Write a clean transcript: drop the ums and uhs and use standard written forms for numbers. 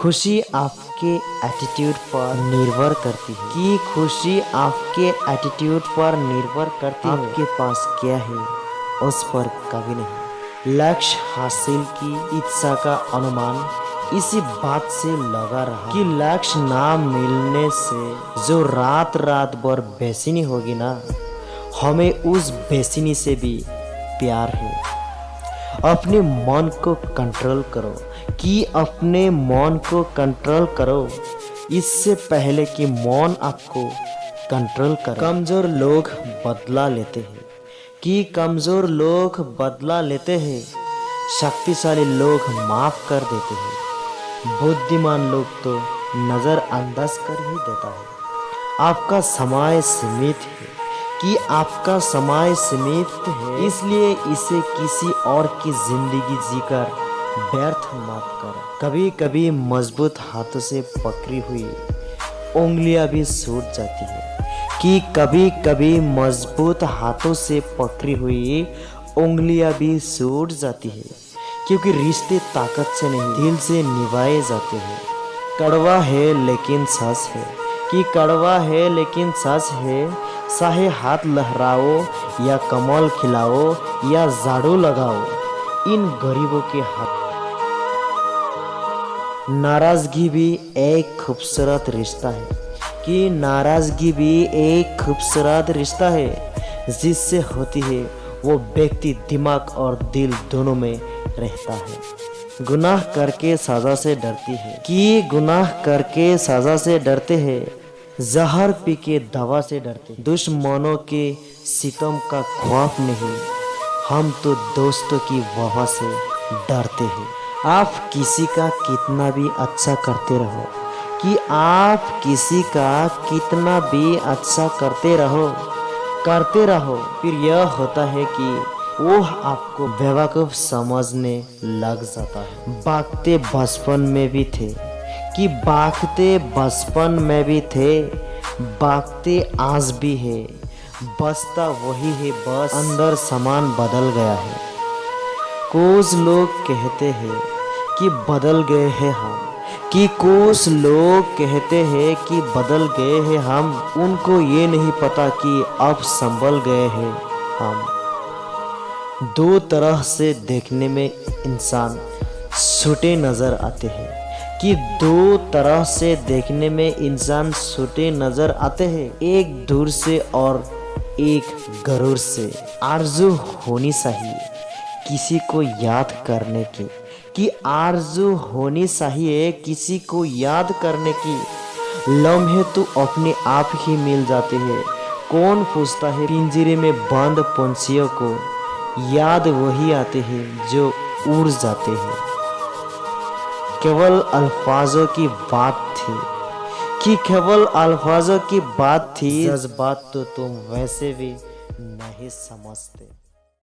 खुशी आपके एटीट्यूड पर निर्भर करती है कि खुशी आपके एटीट्यूड पर निर्भर करती है। आपके पास क्या है उस पर कभी नहीं। लक्ष्य हासिल की इच्छा का अनुमान इसी बात से लगा रहा कि लक्ष्य ना मिलने से जो रात रात भर बेचैनी होगी ना, हमें उस बेचैनी से भी प्यार है। अपने मन को कंट्रोल करो कि अपने मन को कंट्रोल करो इससे पहले कि मन आपको कंट्रोल करे। कमज़ोर लोग बदला लेते हैं कि कमज़ोर लोग बदला लेते हैं, शक्तिशाली लोग माफ़ कर देते हैं, बुद्धिमान लोग तो नज़रअंदाज कर ही देता है। आपका समय सीमित है कि आपका समय सीमित है, इसलिए इसे किसी और की जिंदगी जीकर व्यर्थ मत करो। कभी कभी मजबूत हाथों से पकड़ी हुई उंगलियां भी छूट जाती है कि कभी कभी मजबूत हाथों से पकड़ी हुई उंगलियां भी छूट जाती है, क्योंकि रिश्ते ताकत से नहीं दिल से निभाए जाते हैं। कड़वा है लेकिन सच है कि कड़वा है लेकिन सच है, चाहे हाथ लहराओ या कमल खिलाओ या झाड़ू लगाओ इन गरीबों के हाथ। नाराजगी भी एक खूबसूरत रिश्ता है कि नाराजगी भी एक खूबसूरत रिश्ता है। जिससे होती है वो व्यक्ति दिमाग और दिल दोनों में रहता है। गुनाह करके सजा से डरती है कि गुनाह करके सजा से डरते हैं, जहर पी के दवा से डरते हैं। दुश्मनों के सितम का खौफ नहीं, हम तो दोस्तों की वफा से डरते हैं। आप किसी का कितना भी अच्छा करते रहो कि आप किसी का कितना भी अच्छा करते रहो, फिर यह होता है कि वो आपको बेवकूफ़ समझने लग जाता है। भागते बचपन में भी थे कि भागते बचपन में भी थे, भागते आज भी है, बचता वही है, बस अंदर सामान बदल गया है। कुछ लोग कहते हैं कि बदल गए हैं हम, कि कुछ लोग कहते हैं कि बदल गए हैं हम, उनको ये नहीं पता कि अब संभल गए हैं हम। दो तरह से देखने में इंसान छोटे नज़र आते हैं कि दो तरह से देखने में इंसान छोटे नज़र आते हैं, एक दूर से और एक गरूर से। आरज़ू होनी चाहिए किसी को याद करने की, कि आरज़ू होनी चाहिए किसी को याद करने की। लम्हे तो अपने आप ही मिल जाते हैं, कौन पूछता है। पिंजरे में बंद पंछियों को याद वही आते हैं जो उड़ जाते हैं। केवल अल्फाजों की बात थी कि केवल अल्फाजों की बात थी, जज्बात तो तुम वैसे भी नहीं समझते।